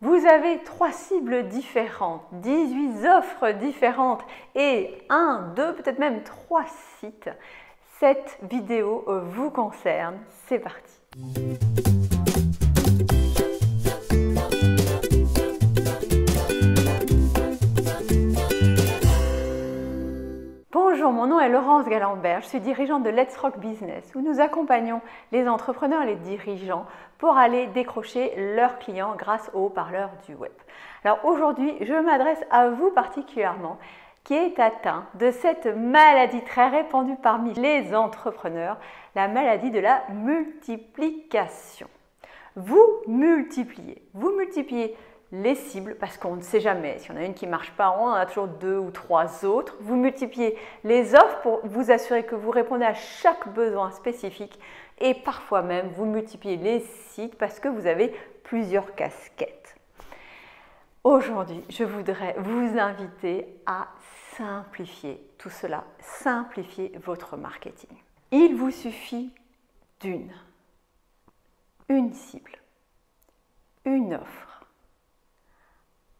Vous avez 3 cibles différentes, 18 offres différentes et 1, 2, peut-être même 3 sites. Cette vidéo vous concerne. C'est parti. Bonjour, mon nom est Laurence Galambert, je suis dirigeante de Let's Rock Business où nous accompagnons les entrepreneurs et les dirigeants pour aller décrocher leurs clients grâce aux haut-parleurs du web. Alors aujourd'hui, je m'adresse à vous particulièrement qui est atteint de cette maladie très répandue parmi les entrepreneurs, la maladie de la multiplication. Vous multipliez les cibles, parce qu'on ne sait jamais, si on a une qui ne marche pas, on en a toujours 2 ou 3 autres. Vous multipliez les offres pour vous assurer que vous répondez à chaque besoin spécifique et parfois même vous multipliez les sites parce que vous avez plusieurs casquettes. Aujourd'hui, je voudrais vous inviter à simplifier tout cela, simplifier votre marketing. Il vous suffit une cible, une offre,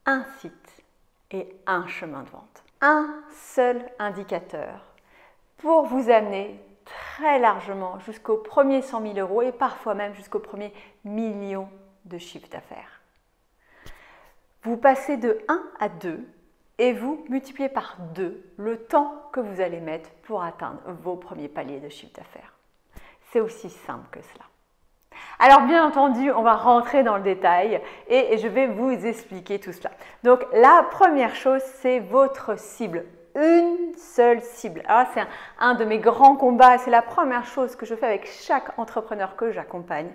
un site et un chemin de vente. Un seul indicateur pour vous amener très largement jusqu'au premier 100 000 euros et parfois même jusqu'au premier million de chiffre d'affaires. Vous passez de 1 à 2 et vous multipliez par 2 le temps que vous allez mettre pour atteindre vos premiers paliers de chiffre d'affaires. C'est aussi simple que cela. Alors bien entendu, on va rentrer dans le détail et je vais vous expliquer tout cela. Donc la première chose, c'est votre cible. Une seule cible. Alors c'est un de mes grands combats, c'est la première chose que je fais avec chaque entrepreneur que j'accompagne.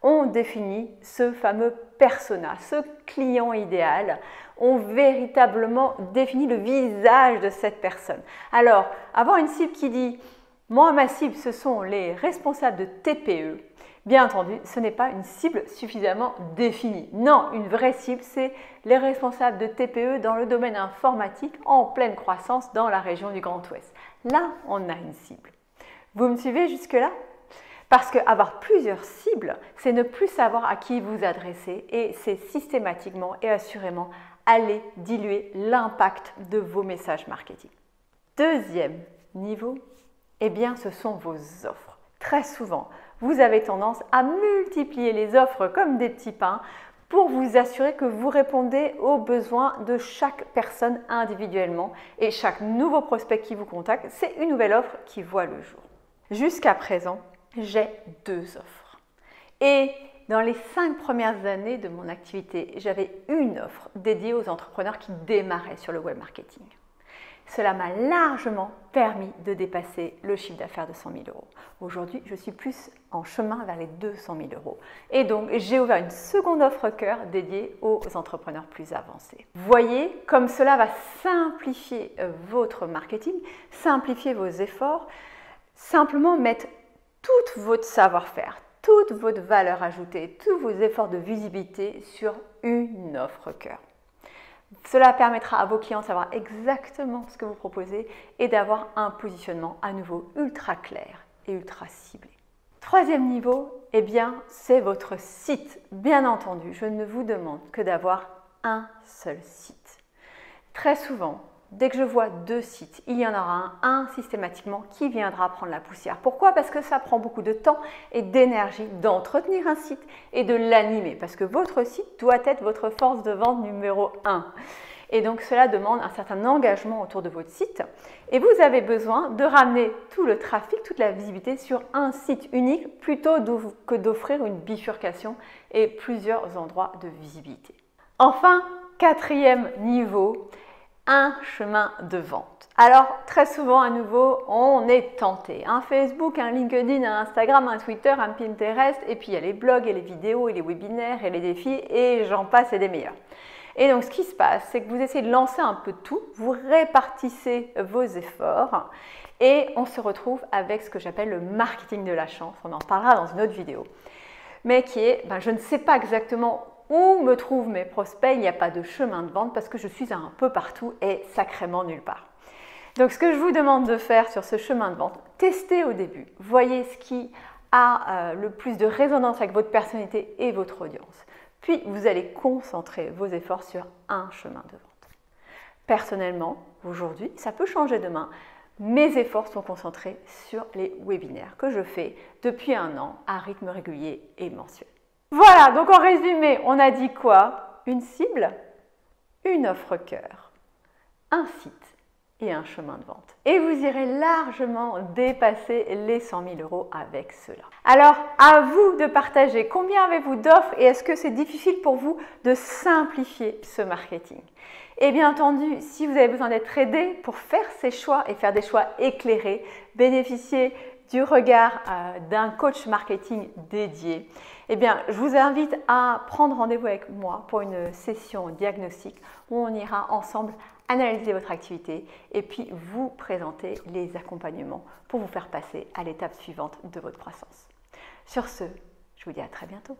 On définit ce fameux persona, ce client idéal. On véritablement définit le visage de cette personne. Alors, avoir une cible qui dit « Moi, ma cible, ce sont les responsables de TPE », bien entendu, ce n'est pas une cible suffisamment définie. Non, une vraie cible, c'est les responsables de TPE dans le domaine informatique en pleine croissance dans la région du Grand Ouest. Là, on a une cible. Vous me suivez jusque-là? Parce qu'avoir plusieurs cibles, c'est ne plus savoir à qui vous adresser et c'est systématiquement et assurément aller diluer l'impact de vos messages marketing. Deuxième niveau, eh bien, ce sont vos offres. Très souvent, vous avez tendance à multiplier les offres comme des petits pains pour vous assurer que vous répondez aux besoins de chaque personne individuellement et chaque nouveau prospect qui vous contacte, c'est une nouvelle offre qui voit le jour. Jusqu'à présent, j'ai 2 offres et dans les 5 premières années de mon activité, j'avais une offre dédiée aux entrepreneurs qui démarraient sur le web marketing. Cela m'a largement permis de dépasser le chiffre d'affaires de 100 000 euros. Aujourd'hui, je suis plus en chemin vers les 200 000 euros. Et donc, j'ai ouvert une seconde offre cœur dédiée aux entrepreneurs plus avancés. Voyez comme cela va simplifier votre marketing, simplifier vos efforts, simplement mettre tout votre savoir-faire, toute votre valeur ajoutée, tous vos efforts de visibilité sur une offre cœur. Cela permettra à vos clients de savoir exactement ce que vous proposez et d'avoir un positionnement à nouveau ultra clair et ultra ciblé. Troisième niveau, eh bien, c'est votre site. Bien entendu, je ne vous demande que d'avoir un seul site. Très souvent, dès que je vois 2 sites, il y en aura un systématiquement qui viendra prendre la poussière. Pourquoi? Parce que ça prend beaucoup de temps et d'énergie d'entretenir un site et de l'animer. Parce que votre site doit être votre force de vente numéro 1. Et donc cela demande un certain engagement autour de votre site. Et vous avez besoin de ramener tout le trafic, toute la visibilité sur un site unique plutôt que d'offrir une bifurcation et plusieurs endroits de visibilité. Enfin, 4e niveau, un chemin de vente. Alors, très souvent, à nouveau, on est tenté. Un Facebook, un LinkedIn, un Instagram, un Twitter, un Pinterest, et puis il y a les blogs et les vidéos et les webinaires et les défis, et j'en passe et des meilleurs. Et donc, ce qui se passe, c'est que vous essayez de lancer un peu tout, vous répartissez vos efforts, et on se retrouve avec ce que j'appelle le marketing de la chance. On en parlera dans une autre vidéo. Mais qui est, je ne sais pas exactement où me trouvent mes prospects, il n'y a pas de chemin de vente parce que je suis un peu partout et sacrément nulle part. Donc ce que je vous demande de faire sur ce chemin de vente, testez au début, voyez ce qui a le plus de résonance avec votre personnalité et votre audience. Puis, vous allez concentrer vos efforts sur un chemin de vente. Personnellement, aujourd'hui, ça peut changer demain, mes efforts sont concentrés sur les webinaires que je fais depuis 1 an à rythme régulier et mensuel. Voilà, donc en résumé, on a dit quoi? Une cible, une offre cœur, un site et un chemin de vente. Et vous irez largement dépasser les 100 000 € avec cela. Alors, à vous de partager. Combien avez-vous d'offres et est-ce que c'est difficile pour vous de simplifier ce marketing? Et bien entendu, si vous avez besoin d'être aidé pour faire ces choix et faire des choix éclairés, bénéficier du regard d'un coach marketing dédié, eh bien, je vous invite à prendre rendez-vous avec moi pour une session diagnostic où on ira ensemble analyser votre activité et puis vous présenter les accompagnements pour vous faire passer à l'étape suivante de votre croissance. Sur ce, je vous dis à très bientôt.